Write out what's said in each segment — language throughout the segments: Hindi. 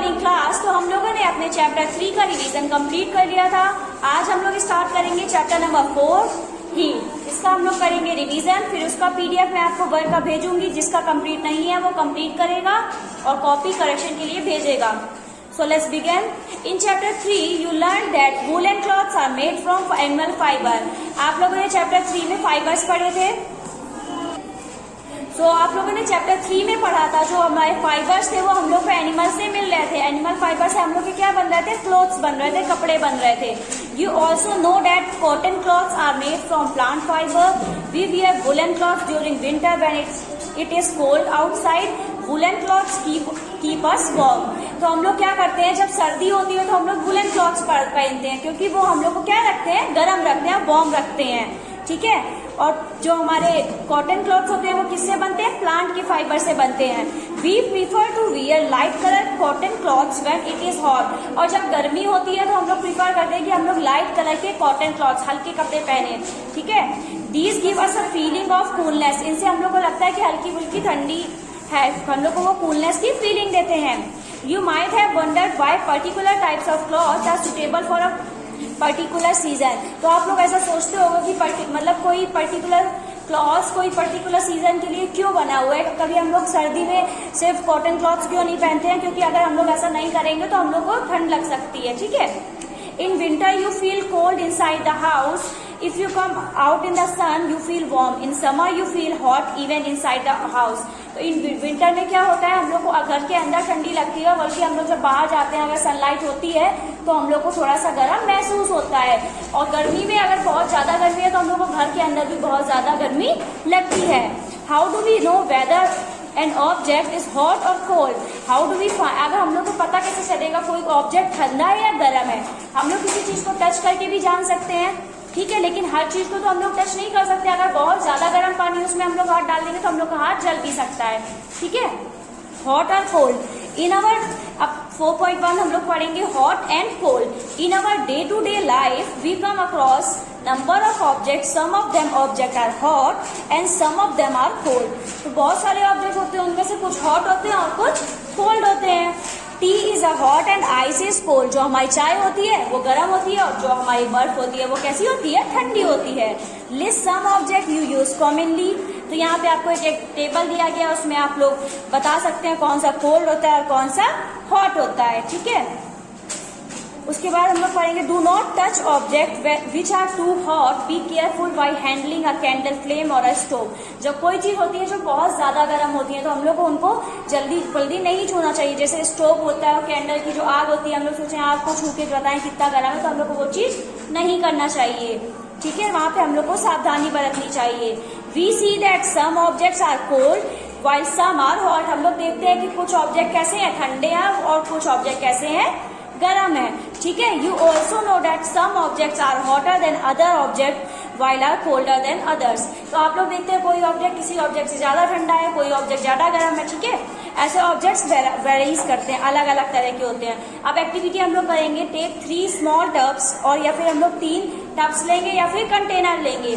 Morning class. तो हम लोगों ने अपने चैप्टर 3 का रिवीजन कंप्लीट कर लिया था। आज हम लोग स्टार्ट करेंगे चैप्टर नंबर 4 हीट। इसका हम लोग करेंगे रिवीजन, फिर उसका पीडीएफ मैं आपको वर्क का भेजूंगी। जिसका कंप्लीट नहीं है वो कंप्लीट करेगा और कॉपी करेक्शन के लिए भेजेगा। So let's begin. In chapter 3 you learned that woolen cloths are made from animal fiber. आप लोगों ने चैप्टर 3 में फाइबर्स पढ़े थे। तो आप लोगों ने चैप्टर 3 में पढ़ा था जो हमारे फाइबर्स थे वो हम लोग को एनिमल से मिल रहे थे। एनिमल फाइबर से हम लोग के क्या बन रहे थे, क्लोथ्स बन रहे थे, कपड़े बन रहे थे। You also know that cotton clothes are made from plant fibre. We wear woollen clothes during winter when it is cold outside. Woollen clothes keep us warm. तो हम लोग क्या करते हैं, जब सर्दी होती है तो हम लोग वुलन क्लॉथ्स पहनते हैं क्योंकि वो हम लोग को क्या रखते हैं, गर्म रखते हैं, वार्म रखते हैं। ठीक है। और जो हमारे कॉटन क्लॉथ्स होते हैं वो किससे बनते हैं, प्लांट की फाइबर से बनते हैं। We prefer to wear light colour cotton clothes when it is hot. और जब गर्मी होती है तो हम लोग प्रीफर करते हैं कि हम लोग लाइट कलर के कॉटन क्लॉथ्स, हल्के कपड़े पहने। ठीक है। These give us a feeling of coolness. इनसे हम लोग को लगता है कि हल्की फुल्की ठंडी है, हम लोग को वो कूलनेस की फीलिंग देते हैं। You might have wondered why particular types of clothes are suitable for a particular season. तो आप लोग ऐसा सोचते होंगे कि मतलब कोई पर्टिकुलर क्लॉथ्स कोई पर्टिकुलर सीजन के लिए क्यों बना हुआ है। कभी हम लोग सर्दी में सिर्फ कॉटन क्लॉथ्स क्यों नहीं पहनते हैं, क्योंकि अगर हम लोग ऐसा नहीं करेंगे तो हम लोग को ठंड लग सकती है। ठीक है। In winter you feel cold inside the house. If you come out in the sun, you feel warm. In summer, you feel hot even inside the house. तो इन विंटर में क्या होता है, हम लोग को घर के अंदर ठंडी लगती है, बल्कि हम लोग जब बाहर जाते हैं अगर सनलाइट होती है तो हम लोग को थोड़ा सा गर्म महसूस होता है। और गर्मी में अगर बहुत ज्यादा गर्मी है तो हम लोग को घर के अंदर भी बहुत ज्यादा गर्मी लगती है। How do we know whether an object is hot और कोल्ड। हाउ डू वी अगर हम लोग को पता कैसे चलेगा कोई ऑब्जेक्ट ठंडा है या गर्म है। हम लोग किसी चीज को टच करके भी जान सकते हैं। ठीक है। लेकिन हर चीज को तो हम लोग टच नहीं कर सकते। अगर बहुत ज्यादा गर्म पानी उसमें हम लोग हाथ डाल देंगे तो हम लोग का हाथ जल भी सकता है। ठीक है। हॉट और कोल्ड इन अवर, अब 4.1 हम लोग पढ़ेंगे hot and cold. In our day to day life we come across number of object. Some of them object are hot and some of them are cold. तो बहुत सारे ऑब्जेक्ट होते हैं, उनमें से कुछ हॉट होते हैं और कुछ कोल्ड होते हैं। T is a hot and ice is cold. जो हमारी चाय होती है वो गर्म होती है और जो हमारी बर्फ होती है वो कैसी होती है, ठंडी होती है। List some object you use commonly. तो यहाँ पे आपको एक टेबल दिया गया है, उसमें आप लोग बता सकते हैं कौन सा कोल्ड होता है और कौन सा हॉट होता है। ठीक है। उसके बाद हम लोग पढ़ेंगे do not touch object which are too hot. Be careful by handling a candle flame और अ स्टोव। जब कोई चीज होती है जो बहुत ज्यादा गर्म होती है तो हम लोग को उनको जल्दी नहीं छूना चाहिए। जैसे स्टोव होता है और कैंडल की जो आग होती है, हम लोग सोचें आग को छू के बताएं कितना गर्म है, तो हम लोग को वो चीज नहीं करना चाहिए। ठीक है। वहां पे हम लोग को सावधानी बरतनी चाहिए। We see that some objects are cold while some are hot. हम लोग देखते हैं कि कुछ ऑब्जेक्ट कैसे हैं, ठंडे हैं, और कुछ ऑब्जेक्ट कैसे हैं, गर्म है। ठीक है। You also know that some objects are hotter than other object while are colder than others. तो आप लोग देखते हैं कोई ऑब्जेक्ट किसी ऑब्जेक्ट से ज्यादा ठंडा है, कोई ऑब्जेक्ट ज्यादा गर्म है। ठीक है। ऐसे ऑब्जेक्ट्स वेरीज करते हैं, अलग अलग तरह के होते हैं। अब एक्टिविटी हम लोग करेंगे, टेक 3 स्मॉल टब्स, और या फिर हम लोग 3 टब्स लेंगे या फिर कंटेनर लेंगे।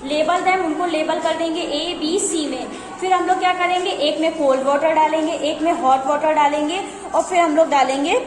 लेबल देम, उनको लेबल कर देंगे A B C में। फिर हम लोग क्या करेंगे, एक में कोल्ड वाटर डालेंगे, एक में हॉट वाटर डालेंगे, और फिर हम लोग डालेंगे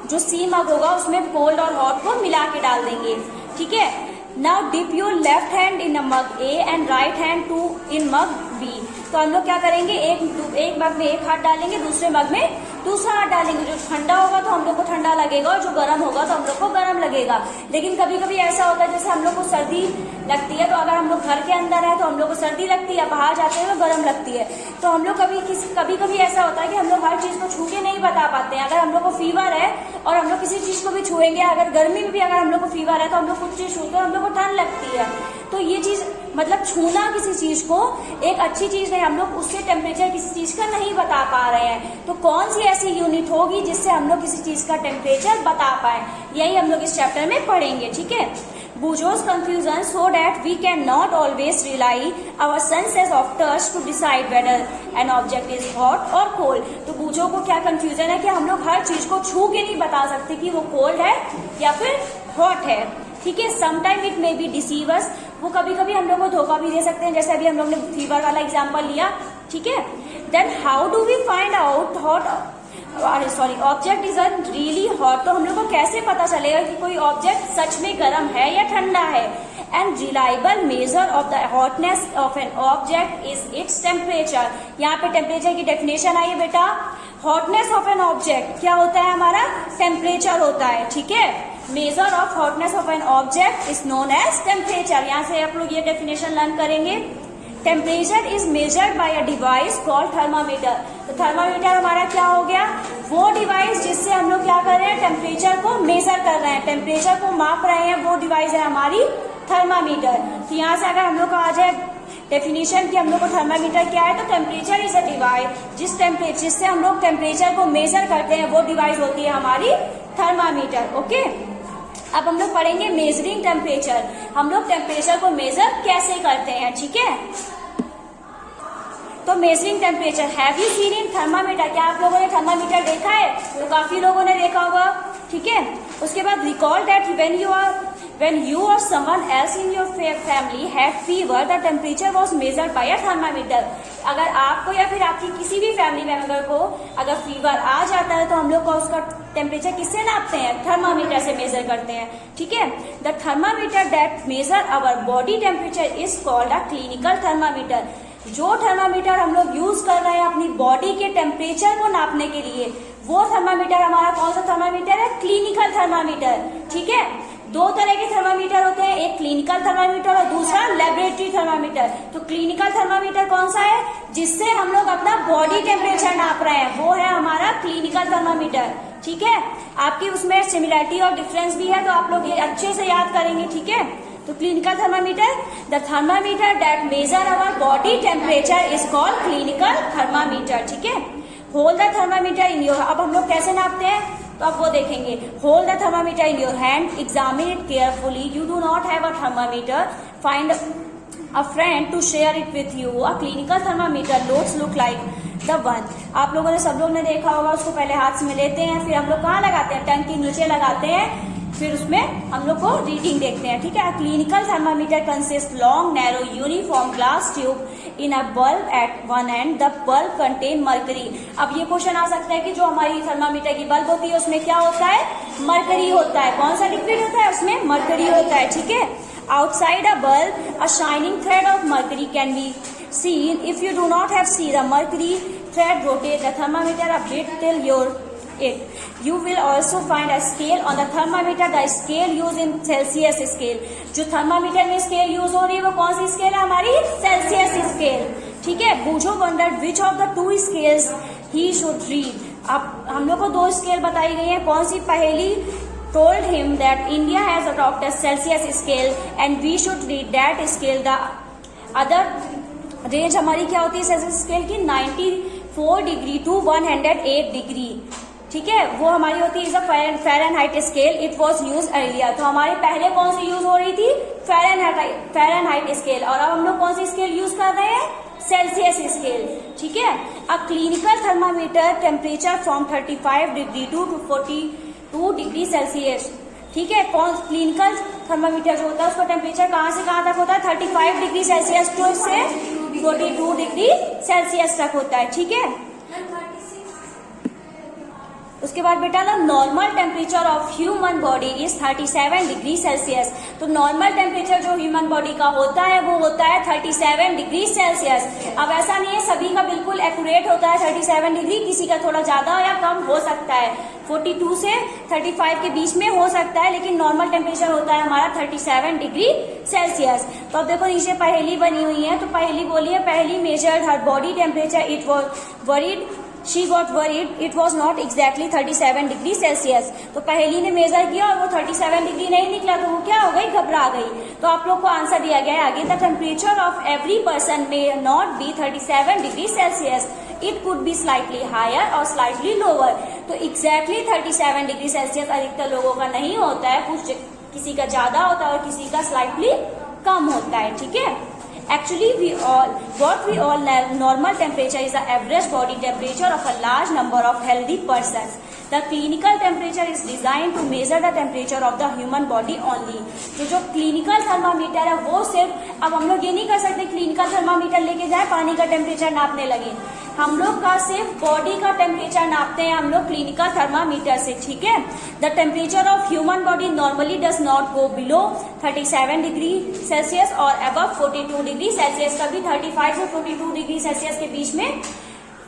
जो सी मग होगा उसमें कोल्ड और हॉट को मिला के डाल देंगे। ठीक है। Now dip your left hand in a mug A and right hand two in mug B। तो हम लोग क्या करेंगे, एक मग में एक हाथ डालेंगे, दूसरे मग में दूसरा हाथ डालेंगे। जो ठंडा होगा तो हम लोग को ठंडा लगेगा और जो गर्म होगा तो हम लोग को गर्म लगेगा। लेकिन कभी कभी ऐसा होता है जैसे हम लोग को सर्दी लगती है, तो अगर हम लोग घर के अंदर है तो हम लोग को सर्दी लगती है, बाहर जाते हैं तो गर्म लगती है। तो हम लोग कभी कभी ऐसा होता है कि हम लोग हर चीज को छू के नहीं बता पाते हैं। अगर हम लोग को फीवर है और हम लोग किसी चीज को भी छुएंगे, अगर गर्मी में भी अगर हम लोग को फीवर है तो हम लोग कुछ चीज छूते हैं, हम लोग को ठंड लगती है। तो ये चीज मतलब छूना किसी चीज को एक अच्छी चीज है, हम लोग उससे टेम्परेचर किसी चीज का नहीं बता पा रहे हैं। तो कौन सी ऐसी यूनिट होगी जिससे हम लोग किसी चीज का टेम्परेचर बता पाए, यही हम लोग इस चैप्टर में पढ़ेंगे। ठीक है। Bourgeois confusion so that we cannot always rely our senses of touch to decide whether an object is hot or cold। तो बूझो को क्या कंफ्यूजन है कि हम लोग हर चीज को छू के नहीं बता सकते कि वो कोल्ड है या फिर हॉट है। ठीक है। Sometime it may be डिसीवर्स। वो कभी कभी हम लोग को धोखा भी दे सकते हैं, जैसे अभी हम लोग ने फीवर वाला एग्जाम्पल लिया। ठीक है। Then how do we find out hot sorry object is really hot, तो हम लोग को कैसे पता चलेगा कि कोई ऑब्जेक्ट सच में गर्म है या ठंडा है। And reliable measure of the hotness of an object is its temperature. यहाँ पे टेम्परेचर की डेफिनेशन आई है बेटा, हॉटनेस ऑफ एन ऑब्जेक्ट क्या होता है हमारा, टेम्परेचर होता है, ठीक है। Measure of hotness of an object is known as temperature. यहाँ से आप लोग ये डेफिनेशन लर्न करेंगे। Temperature is measured by a device called thermometer. तो थर्मामीटर हमारा क्या हो गया, वो डिवाइस जिससे हम लोग क्या कर रहे हैं, टेम्परेचर को मेजर कर रहे हैं, टेम्परेचर को माप रहे हैं, वो डिवाइस है हमारी थर्मामीटर। तो यहाँ से अगर हम लोग को आ जाए डेफिनेशन कि हम लोग को थर्मामीटर क्या है, तो टेम्परेचर इज अ डिवाइस जिससे हम लोग टेम्परेचर को मेजर करते हैं, वो डिवाइस होती है हमारी थर्मामीटर। ओके, अब हम लोग पढ़ेंगे मेजरिंग टेम्परेचर, हम लोग टेम्परेचर को मेजर कैसे करते हैं, ठीक है। तो measuring temperature, have you seen in thermometer, क्या आप लोगों ने थर्मामीटर देखा है, तो काफी लोगों ने देखा होगा, ठीक है। उसके बाद recall that when you or someone else in your family had fever, the temperature was measured by a thermometer। अगर आपको या फिर आपकी किसी भी फैमिली मेंबर को अगर फीवर आ जाता है तो हम लोग को उसका टेम्परेचर किससे नापते हैं, थर्मामीटर से मेजर करते हैं, ठीक है। The thermometer that measure our body temperature is called a clinical thermometer. जो थर्मामीटर हम लोग यूज कर रहे हैं अपनी बॉडी के टेम्परेचर को नापने के लिए, वो थर्मामीटर हमारा कौन सा थर्मामीटर है, क्लिनिकल थर्मामीटर, ठीक है। दो तरह के थर्मामीटर होते हैं, एक क्लिनिकल थर्मामीटर और दूसरा लेबोरेटरी थर्मामीटर। तो क्लिनिकल थर्मामीटर कौन सा है, जिससे हम लोग अपना बॉडी टेम्परेचर नाप रहे हैं, वो है हमारा क्लिनिकल थर्मामीटर, ठीक है। आपकी उसमें सिमिलरिटी और डिफरेंस भी है, तो आप लोग ये अच्छे से याद करेंगे, ठीक है। तो clinical thermometer, the thermometer that measure our body temperature is called clinical thermometer, ठीक है। Hold the thermometer in your, अब हम लोग कैसे नापते हैं, तो आप वो देखेंगे। Hold the thermometer in your hand, examine it carefully, you do not have a thermometer, find a friend to share it with you. A clinical thermometer loads look like the one. आप लोगों ने सब लोग ने देखा होगा, उसको पहले हाथ में लेते हैं, फिर हम लोग कहाँ लगाते हैं, टंग के नीचे लगाते हैं, फिर उसमें हम लोग को रीडिंग देखते हैं, ठीक है। Clinical thermometer consist long narrow uniform glass tube in a bulb at one end, the bulb contain mercury. अब ये क्वेश्चन आ सकता है कि जो हमारी थर्मामीटर की बल्ब होती है उसमें क्या होता है, मरकरी होता है। कौन सा लिक्विड होता है, उसमें मरकरी होता है, ठीक है। Outside a bulb a shining thread of mercury can be seen. If you do not have seen the mercury thread, rotate the thermometer a bit till it. You will also find a scale on the thermometer. The scale used in Celsius scale. जो थर्मामीटर में स्केल यूज हो रही है वो कौन सी स्केल है, हमारी सेल्सियस स्केल, ठीक है। बूझो wondered which of the two scales he should read. अब हम लोग को दो स्केल बताई गई है, कौन सी, पहली told him that India has adopted Celsius scale and we should read that scale. The other range हमारी क्या होती है सेल्सियस स्केल की, 94 डिग्री टू 108 डिग्री, ठीक है। वो हमारी होती है Fahrenheit scale, it was use earlier. तो हमारे पहले कौन सी यूज हो रही थी, फ़ारेनहाइट स्केल, और अब हम लोग कौन सी स्केल यूज कर रहे हैं, सेल्सियस स्केल, ठीक है। A clinical thermometer temperature from 35 degree to 42 degree Celsius, ठीक है। कौन क्लिनिकल थर्मामीटर जो होता है उसका टेम्परेचर कहाँ से कहाँ तक होता है, 35 डिग्री सेल्सियस टू से 42 डिग्री सेल्सियस तक होता है, ठीक है। उसके बाद बेटा ना normal temperature of human body is 37 degree Celsius. तो नॉर्मल टेम्परेचर जो ह्यूमन बॉडी का होता है वो होता है 37 डिग्री सेल्सियस। अब ऐसा नहीं है सभी का बिल्कुल एक्यूरेट होता है 37 डिग्री, किसी का थोड़ा ज्यादा या कम हो सकता है, 42 से 35 के बीच में हो सकता है, लेकिन नॉर्मल टेम्परेचर होता है हमारा 37 डिग्री सेल्सियस। तो अब देखो नीचे पहेली बनी हुई है, तो पहेली बोलिए, पहेली measured her body temperature, it was worried, she got worried, it was not exactly 37 degree Celsius. तो पहेली ने मेजर किया और वो 37 डिग्री नहीं निकला, तो वो क्या हो गई, घबरा गई। तो आप लोग को आंसर दिया गया है आगे, the temperature of every person may not be 37 degree Celsius, it could be slightly higher or slightly lower. तो एग्जैक्टली 37 डिग्री सेल्सियस अधिकतर लोगों का नहीं होता है, कुछ किसी का ज्यादा होता है और किसी का स्लाइटली कम होता है, ठीक है। Actually, what we all know, normal temperature is the average body temperature of a large number of healthy persons. The clinical temperature is designed to measure the temperature of the human body only. तो जो clinical thermometer है वो सिर्फ, अब हम लोग ये नहीं कर सकते clinical thermometer लेके जाए पानी का temperature नापने लगे, हम लोग का सिर्फ बॉडी का टेम्परेचर नापते हैं हम लोग क्लिनिकल थर्मामीटर से, ठीक है। The temperature of human body normally does not go below 37 degree Celsius और अबव 42 डिग्री सेल्सियस। कभी 35 से 42 डिग्री सेल्सियस के बीच में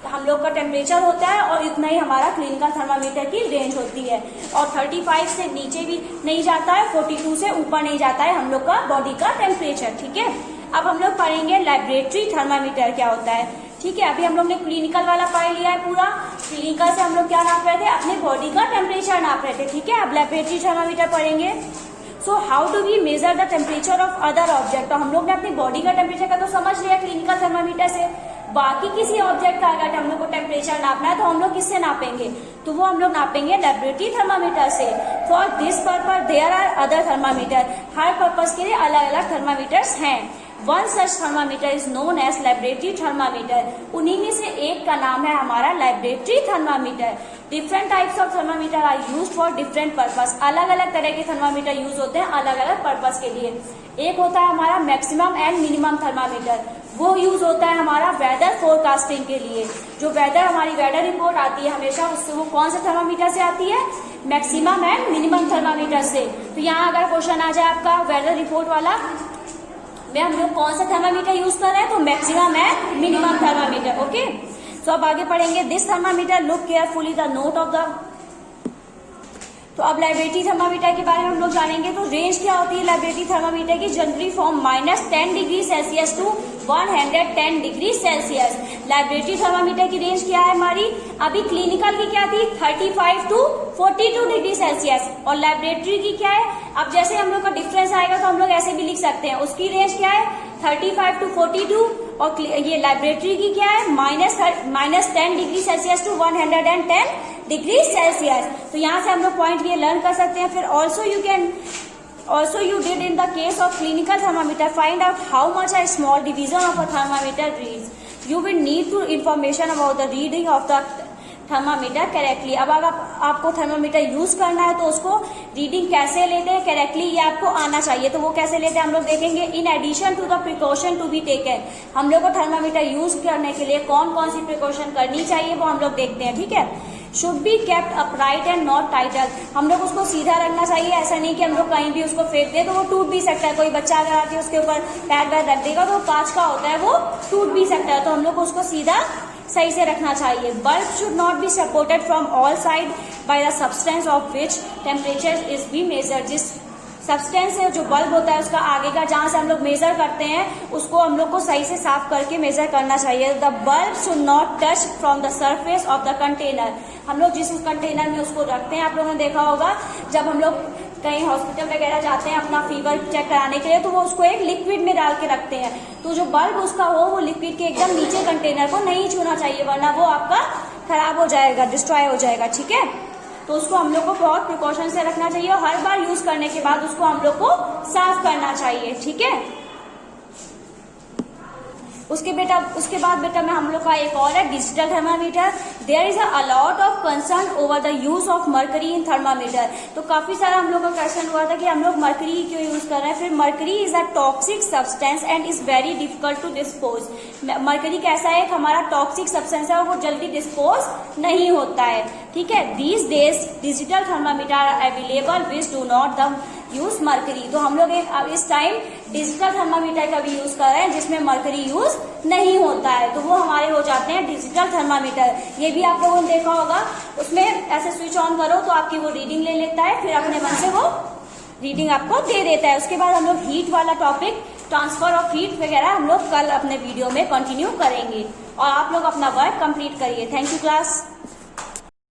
हम लोग का टेम्परेचर होता है और इतना ही हमारा क्लिनिकल थर्मामीटर की रेंज होती है। और 35 से नीचे भी नहीं जाता है, 42 से ऊपर नहीं जाता है हम लोग का बॉडी का टेम्परेचर, ठीक है। अब हम लोग पढ़ेंगे लेबोरेटरी थर्मामीटर क्या होता है, ठीक है। अभी हम लोग ने क्लिनिकल वाला पढ़ लिया है पूरा। क्लिनिकल से हम लोग क्या नाप रहे थे, अपने बॉडी का टेम्परेचर नाप रहे थे, ठीक है। अब लेबोरेटरी थर्मामीटर पढ़ेंगे। So how do we measure the temperature of other object. तो हम लोग ने अपनी बॉडी का टेम्परेचर का तो समझ लिया क्लिनिकल थर्मामीटर से। बाकी किसी ऑब्जेक्ट का अगर हम लोग को टेम्परेचर नापना है तो हम लोग किससे नापेंगे, तो वो हम लोग नापेंगे लेबोरेटरी थर्मामीटर से। For this purpose there are other thermometer. हर पर्पज के लिए अलग अलग थर्मामीटर्स हैं। One such thermometer is known as laboratory thermometer. उन्हीं में से एक का नाम है हमारा laboratory thermometer. Different types of thermometer are used for different purpose. अलग अलग तरह के थर्मामीटर यूज होते हैं अलग अलग पर्पस के लिए। एक होता है हमारा मैक्सिमम एंड मिनिमम थर्मामीटर, वो यूज होता है हमारा वेदर फोरकास्टिंग के लिए। जो वेदर हमारी वेदर रिपोर्ट आती है हमेशा उससे वो कौन से थर्मामीटर से आती है, मैक्सिमम एंड मिनिमम थर्मामीटर से। तो यहाँ अगर क्वेश्चन आ जाए आपका वेदर रिपोर्ट वाला में हम लोग कौन सा थर्मामीटर यूज कर रहे हैं, तो maximum and minimum thermometer, okay. तो अब आगे पढ़ेंगे this thermometer look carefully the note of the. तो अब लेबोरेटरी थर्मामीटर के बारे में हम लोग जानेंगे। तो रेंज क्या होती है लेबोरेटरी थर्मामीटर की, generally from -10 degree Celsius to 110 degree Celsius. Laboratory thermometer की रेंज क्या है हमारी, अभी क्लिनिकल की क्या थी 35 टू 42 डिग्री सेल्सियस और लेबोरेटरी की क्या है। अब जैसे हम लोग का डिफरेंस आएगा तो हम लोग ऐसे भी लिख सकते हैं, उसकी रेंज क्या है 35 टू 42 और ये लेबोरेटरी की क्या है -10 degree Celsius to 110 degree Celsius. तो यहाँ से हम लोग पॉइंट ये लर्न कर सकते हैं। फिर also you did in the case of clinical thermometer find out how much a small division of a thermometer reads. You will need to information about the reading of the thermometer correctly. अब अगर आपको थर्मामीटर यूज करना है तो उसको रीडिंग कैसे लेते हैं करेक्टली ये आपको आना चाहिए। तो वो कैसे लेते हैं हम लोग देखेंगे। In addition to the precaution to be taken, हम लोग को थर्मामीटर यूज करने के लिए कौन कौन सी प्रिकॉशन करनी चाहिए वो हम लोग देखते हैं, ठीक है। Should be kept upright and not title, हम लोग उसको सीधा रखना चाहिए। ऐसा नहीं कि हम लोग कहीं भी उसको फेंक दे तो वो टूट भी सकता है। कोई बच्चा अगर आके उसके ऊपर पैर वैर रख देगा तो कांच का होता है वो टूट भी सकता है। तो हम लोग उसको सीधा सही से रखना चाहिए। Bulb should not be supported from all side by the substance of which temperature is be measure. जिस सब्सटेंस है जो बल्ब होता है उसका आगे का जहां से हम लोग मेजर करते हैं उसको हम लोग को सही से साफ करके मेजर करना चाहिए। The bulb should not touch from the surface of the container, हम लोग जिस कंटेनर में उसको रखते हैं आप लोगों ने देखा होगा जब हम लोग कहीं हॉस्पिटल वगैरह जाते हैं अपना फीवर चेक कराने के लिए तो वो उसको एक लिक्विड में डाल के रखते हैं। तो जो बल्ब उसका हो वो लिक्विड के एकदम नीचे कंटेनर को नहीं छूना चाहिए वरना वो आपका खराब हो जाएगा, डिस्ट्रॉय हो जाएगा, ठीक है। तो उसको हम लोग को बहुत प्रिकॉशन से रखना चाहिए और हर बार यूज करने के बाद उसको हम लोग को साफ करना चाहिए, ठीक है। उसके बाद बेटा में हम लोग का एक और है digital thermometer. There is a lot of concern over the use of mercury in thermometer. तो काफी सारा हम लोग का क्वेश्चन हुआ था कि हम लोग मर्करी क्यों यूज कर रहे हैं। फिर mercury is a toxic substance and is very difficult to dispose. Mercury कैसा है, हमारा टॉक्सिक सब्सटेंस है और वो जल्दी डिस्पोज नहीं होता है, ठीक है। These days digital thermometer are available which do not the use mercury. तो हम लोग इस टाइम डिजिटल थर्मामीटर का भी यूज कर रहे हैं जिसमें मर्करी यूज नहीं होता है, तो वो हमारे हो जाते हैं डिजिटल थर्मामीटर। ये भी आप लोगों ने देखा होगा, उसमें ऐसे स्विच ऑन करो तो आपकी वो रीडिंग ले लेता है, फिर अपने मन से वो रीडिंग आपको दे देता है। उसके बाद हम लोग हीट वाला टॉपिक, ट्रांसफर ऑफ हीट वगैरह हम लोग कल अपने वीडियो में कंटिन्यू करेंगे और आप लोग अपना वर्क कंप्लीट करिए। Thank you class.